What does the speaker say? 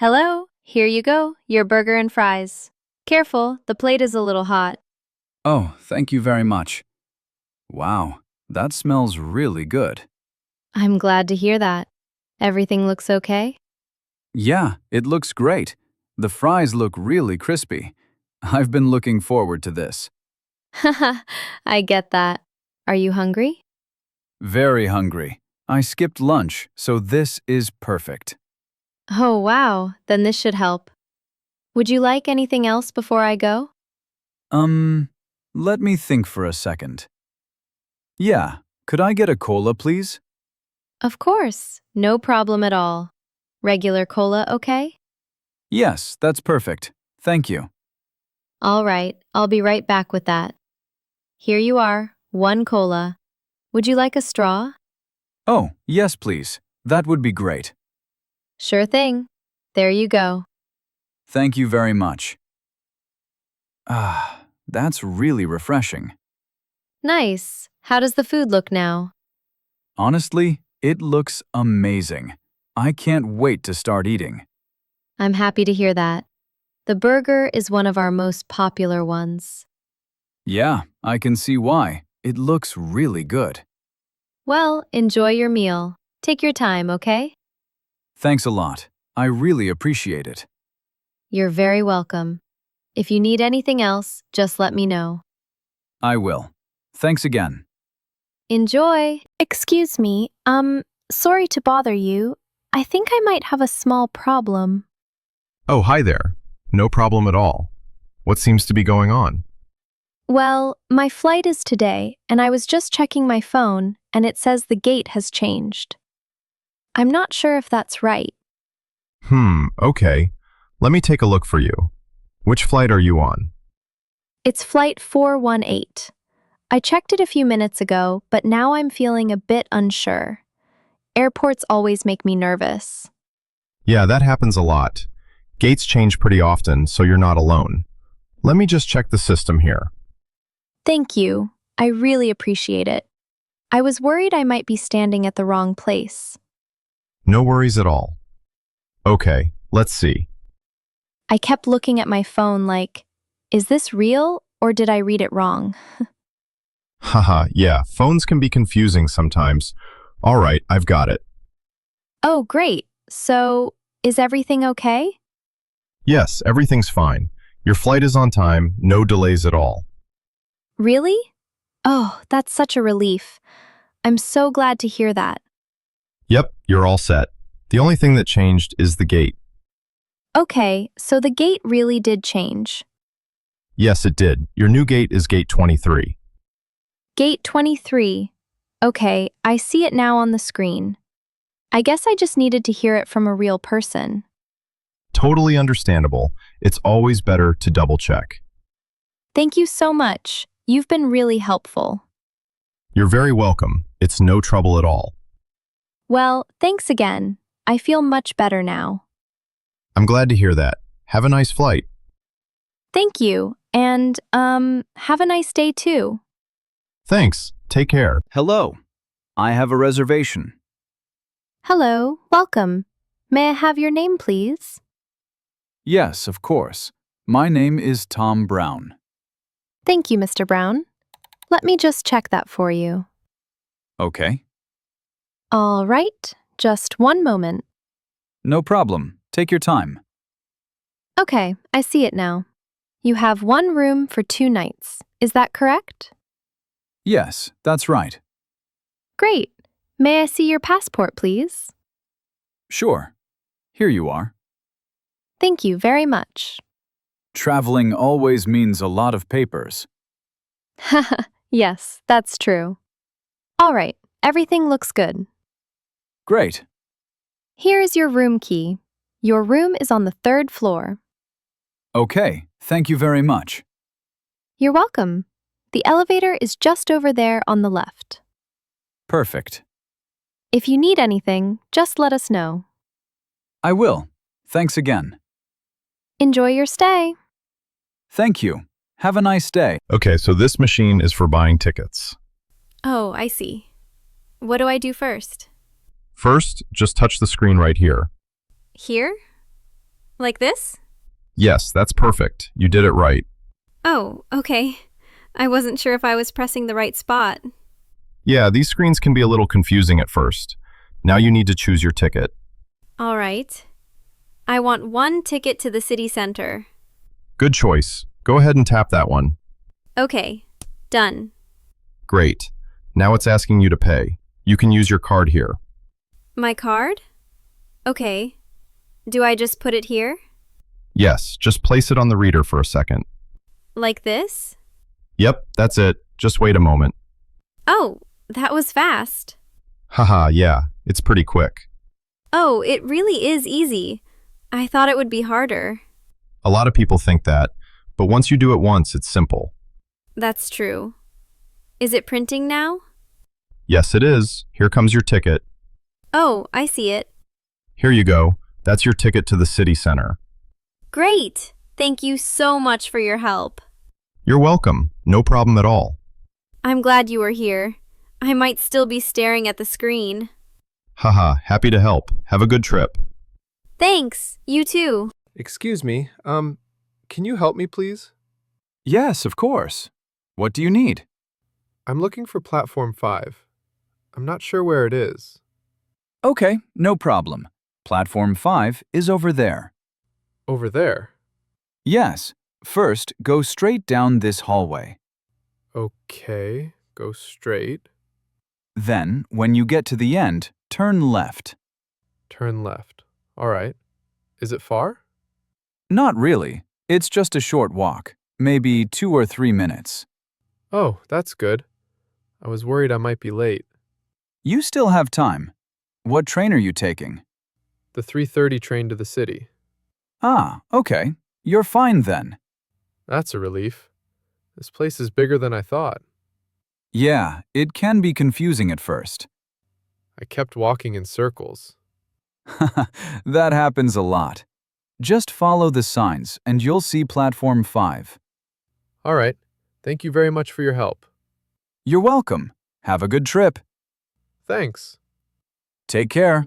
Hello, here you go, your burger and fries. Careful, the plate is a little hot. Oh, thank you very much. Wow, that smells really good. I'm glad to hear that. Everything looks okay? Yeah, it looks great. The fries look really crispy. I've been looking forward to this. Haha, I get that. Are you hungry? Very hungry. I skipped lunch, so this is perfect. Oh, wow, then this should help. Would you like anything else before I go? Um, Let me think for a second. Yeah, could I get a cola, please? Of course, no problem at all. Regular cola, okay? Yes, that's perfect. Thank you. All right, I'll be right back with that. Here you are, one cola. Would you like a straw? Oh, yes, please. That would be great. Sure thing. There you go. Thank you very much. Ah, that's really refreshing. Nice. How does the food look now? Honestly, it looks amazing. I can't wait to start eating. I'm happy to hear that. The burger is one of our most popular ones. Yeah, I can see why. It looks really good. Well, enjoy your meal. Take your time, okay? Thanks a lot. I really appreciate it. You're very welcome. If you need anything else, just let me know. I will. Thanks again. Enjoy! Excuse me, sorry to bother you. I think I might have a small problem. Oh, hi there. No problem at all. What seems to be going on? Well, my flight is today, and I was just checking my phone, and it says the gate has changed. I'm not sure if that's right. Okay. Let me take a look for you. Which flight are you on? It's flight 418. I checked it a few minutes ago, but now I'm feeling a bit unsure. Airports always make me nervous. Yeah, that happens a lot. Gates change pretty often, so you're not alone. Let me just check the system here. Thank you. I really appreciate it. I was worried I might be standing at the wrong place. No worries at all. Okay, let's see. I kept looking at my phone like, is this real or did I read it wrong? Haha, yeah, phones can be confusing sometimes. All right, I've got it. Oh, great. So, is everything okay? Yes, everything's fine. Your flight is on time, no delays at all. Really? Oh, that's such a relief. I'm so glad to hear that. Yep, you're all set. The only thing that changed is the gate. Okay, so the gate really did change. Yes, it did. Your new gate is gate 23. Gate 23. Okay, I see it now on the screen. I guess I just needed to hear it from a real person. Totally understandable. It's always better to double check. Thank you so much. You've been really helpful. You're very welcome. It's no trouble at all. Well, thanks again. I feel much better now. I'm glad to hear that. Have a nice flight. Thank you, and, have a nice day too. Thanks. Take care. Hello. I have a reservation. Hello, welcome. May I have your name, please? Yes, of course. My name is Tom Brown. Thank you, Mr. Brown. Let me just check that for you. Okay. All right, just one moment. No problem. Take your time. Okay, I see it now. You have one room for 2 nights. Is that correct? Yes, that's right. Great. May I see your passport, please? Sure. Here you are. Thank you very much. Traveling always means a lot of papers. Haha, yes, that's true. All right, everything looks good. Great. Here is your room key. Your room is on the 3rd floor. Okay, thank you very much. You're welcome. The elevator is just over there on the left. Perfect. If you need anything, just let us know. I will. Thanks again. Enjoy your stay. Thank you. Have a nice day. Okay, so this machine is for buying tickets. Oh, I see. What do I do first? First, just touch the screen right here. Here? Like this? Yes, that's perfect. You did it right. Oh, okay. I wasn't sure if I was pressing the right spot. Yeah, these screens can be a little confusing at first. Now you need to choose your ticket. All right. I want one ticket to the city center. Good choice. Go ahead and tap that one. Okay, done. Great. Now it's asking you to pay. You can use your card here. My card? Okay. Do I just put it here? Yes, just place it on the reader for a second. Like this? Yep, that's it. Just wait a moment. Oh, that was fast. Haha, yeah, it's pretty quick. Oh, it really is easy. I thought it would be harder. A lot of people think that, but once you do it once, it's simple. That's true. Is it printing now? Yes, it is. Here comes your ticket. Oh, I see it. Here you go. That's your ticket to the city center. Great! Thank you so much for your help. You're welcome. No problem at all. I'm glad you were here. I might still be staring at the screen. Haha, happy to help. Have a good trip. Thanks! You too. Excuse me, can you help me, please? Yes, of course. What do you need? I'm looking for Platform 5. I'm not sure where it is. Okay, no problem. Platform 5 is over there. Over there. Yes, first go straight down this hallway. Okay, go straight. Then, when you get to the end, turn left. Turn left. All right. Is it far? Not really. It's just a short walk, maybe 2 or 3 minutes. Oh, that's good. I was worried I might be late. You still have time. What train are you taking? The 3:30 train to the city. Ah, okay. You're fine then. That's a relief. This place is bigger than I thought. Yeah, it can be confusing at first. I kept walking in circles. That happens a lot. Just follow the signs and you'll see Platform 5. All right. Thank you very much for your help. You're welcome. Have a good trip. Thanks. Take care.